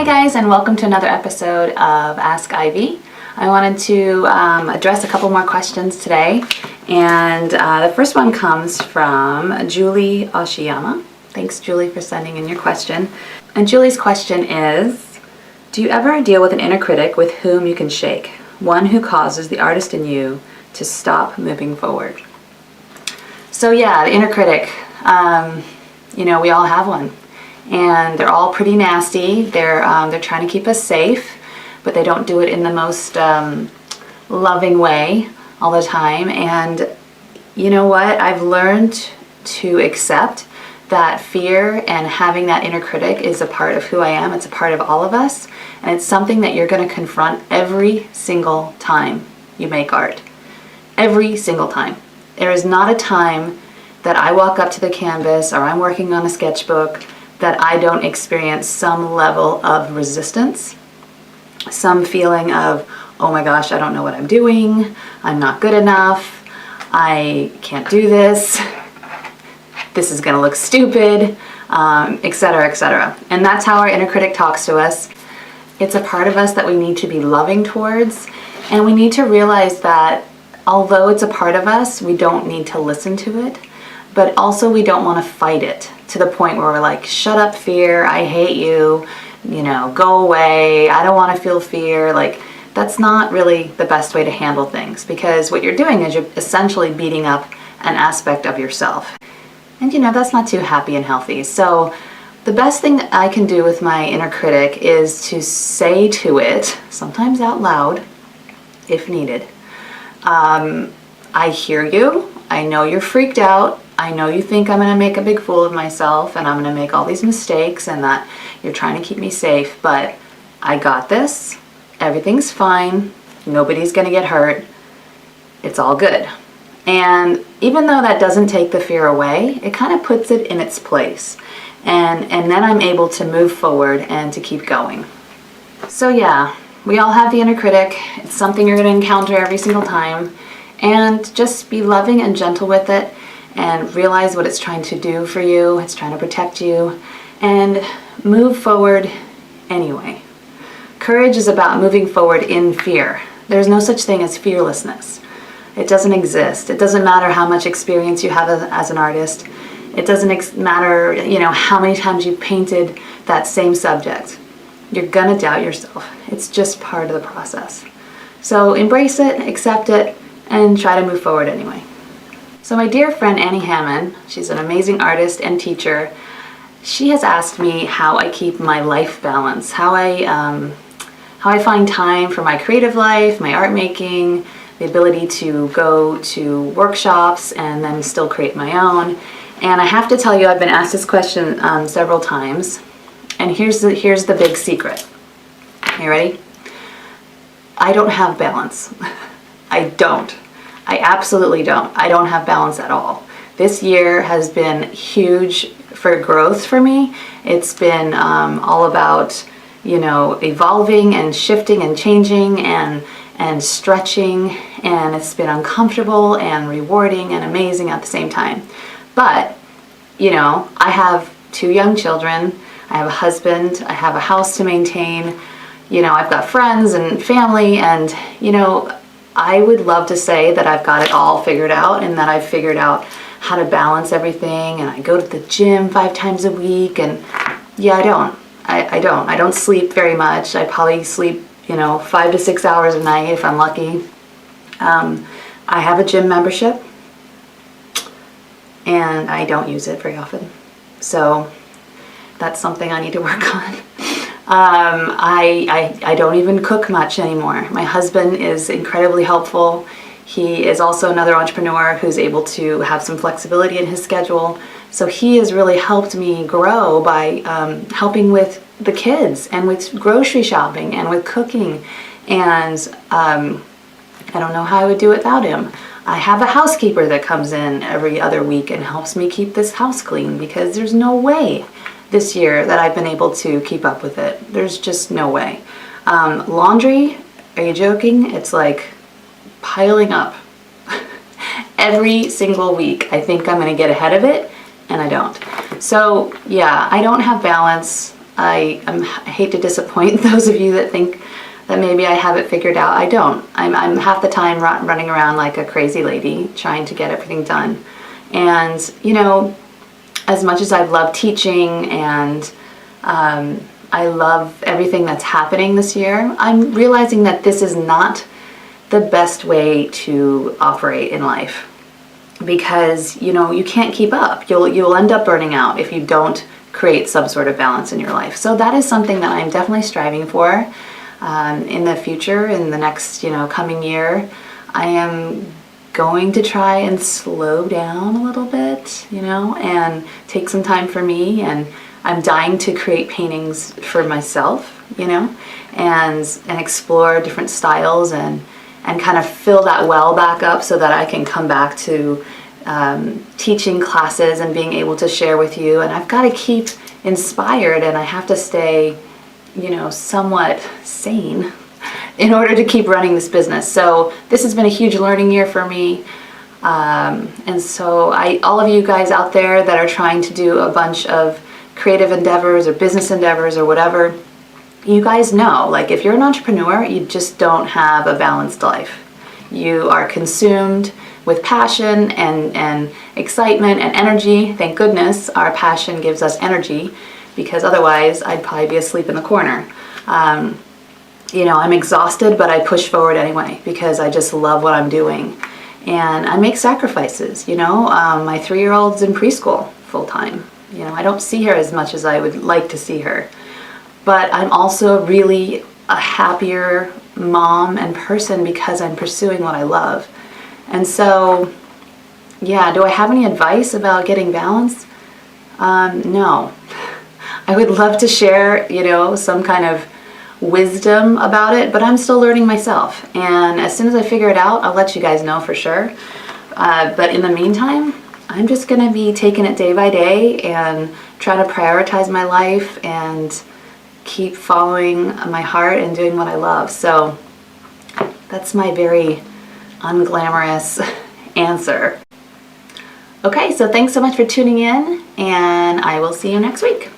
guys, and welcome to another episode of Ask Ivy. I wanted to address a couple more questions today, and the first one comes from Julie Oshiyama. Thanks, Julie, for sending in your question. And Julie's question is, do you ever deal with an inner critic with whom you can shake? One who causes the artist in you to stop moving forward? So yeah, the inner critic, we all have one. And they're all pretty nasty. They're trying to keep us safe, but they don't do it in the most loving way all the time. And you know what? I've learned to accept that fear and having that inner critic is a part of who I am. It's a part of all of us. And it's something that you're going to confront every single time you make art. Every single time. There is not a time that I walk up to the canvas or I'm working on a sketchbook that I don't experience some level of resistance, some feeling of, oh my gosh, I don't know what I'm doing, I'm not good enough, I can't do this is gonna look stupid, etc., etc. And that's how our inner critic talks to us. It's a part of us that we need to be loving towards, and we need to realize that although it's a part of us, we don't need to listen to it, but also we don't want to fight it to the point where we're like, shut up, fear, I hate you, go away, I don't want to feel fear. Like, that's not really the best way to handle things, because what you're doing is you're essentially beating up an aspect of yourself. And that's not too happy and healthy. So the best thing that I can do with my inner critic is to say to it, sometimes out loud, if needed, I hear you, I know you're freaked out, I know you think I'm going to make a big fool of myself and I'm going to make all these mistakes and that you're trying to keep me safe, but I got this. Everything's fine. Nobody's going to get hurt. It's all good. And even though that doesn't take the fear away, it kind of puts it in its place. And then I'm able to move forward and to keep going. So yeah, we all have the inner critic. It's something you're going to encounter every single time. And just be loving and gentle with it. And realize what it's trying to do for you. It's trying to protect you. And move forward anyway. Courage is about moving forward in fear. There's no such thing as fearlessness. It doesn't exist. It doesn't matter how much experience you have as an artist. It doesn't matter, how many times you've painted that same subject. You're gonna doubt yourself. It's just part of the process. So embrace it, accept it, and try to move forward anyway. So my dear friend Annie Hammond, she's an amazing artist and teacher. She has asked me how I keep my life balance, how I find time for my creative life, my art making, the ability to go to workshops and then still create my own. And I have to tell you, I've been asked this question several times. And here's the big secret. You ready? I don't have balance. I don't. I absolutely don't. I don't have balance at all. This year has been huge for growth for me. It's been all about, evolving and shifting and changing and stretching, and it's been uncomfortable and rewarding and amazing at the same time. But, I have 2 young children, I have a husband, I have a house to maintain, I've got friends and family, and, I would love to say that I've got it all figured out and that I've figured out how to balance everything, and I go to the gym 5 times a week, and yeah, I don't. I don't sleep very much. I probably sleep, 5 to 6 hours a night if I'm lucky. I have a gym membership and I don't use it very often. So that's something I need to work on. I don't even cook much anymore. My husband is incredibly helpful. He is also another entrepreneur who's able to have some flexibility in his schedule. So he has really helped me grow by helping with the kids and with grocery shopping and with cooking. And I don't know how I would do it without him. I have a housekeeper that comes in every other week and helps me keep this house clean, because there's no way this year that I've been able to keep up with it. There's just no way. Laundry, are you joking? It's like piling up every single week. I think I'm gonna get ahead of it, and I don't. So yeah, I don't have balance. I hate to disappoint those of you that think that maybe I have it figured out. I don't. I'm half the time running around like a crazy lady trying to get everything done. And, you know, as much as I've loved teaching and I love everything that's happening this year, I'm realizing that this is not the best way to operate in life, because, you know, you can't keep up. You'll end up burning out if you don't create some sort of balance in your life. So that is something that I'm definitely striving for in the future, in the next, you know, coming year. I am going to try and slow down a little bit, you know, and take some time for me. And I'm dying to create paintings for myself, you know, and explore different styles and kind of fill that well back up so that I can come back to teaching classes and being able to share with you. And I've got to keep inspired, and I have to stay, you know, somewhat sane in order to keep running this business. So this has been a huge learning year for me. And so all of you guys out there that are trying to do a bunch of creative endeavors or business endeavors or whatever, you guys know, like, if you're an entrepreneur, you just don't have a balanced life. You are consumed with passion and excitement and energy. Thank goodness our passion gives us energy, because otherwise I'd probably be asleep in the corner. You know, I'm exhausted, but I push forward anyway because I just love what I'm doing. And I make sacrifices, you know. My 3-year-old's in preschool full time. You know, I don't see her as much as I would like to see her. But I'm also really a happier mom and person because I'm pursuing what I love. And so, yeah, do I have any advice about getting balance? No. I would love to share, you know, some kind of wisdom about it, but I'm still learning myself. And as soon as I figure it out, I'll let you guys know for sure. But in the meantime, I'm just going to be taking it day by day and trying to prioritize my life and keep following my heart and doing what I love. So that's my very unglamorous answer. Okay, so thanks so much for tuning in, and I will see you next week.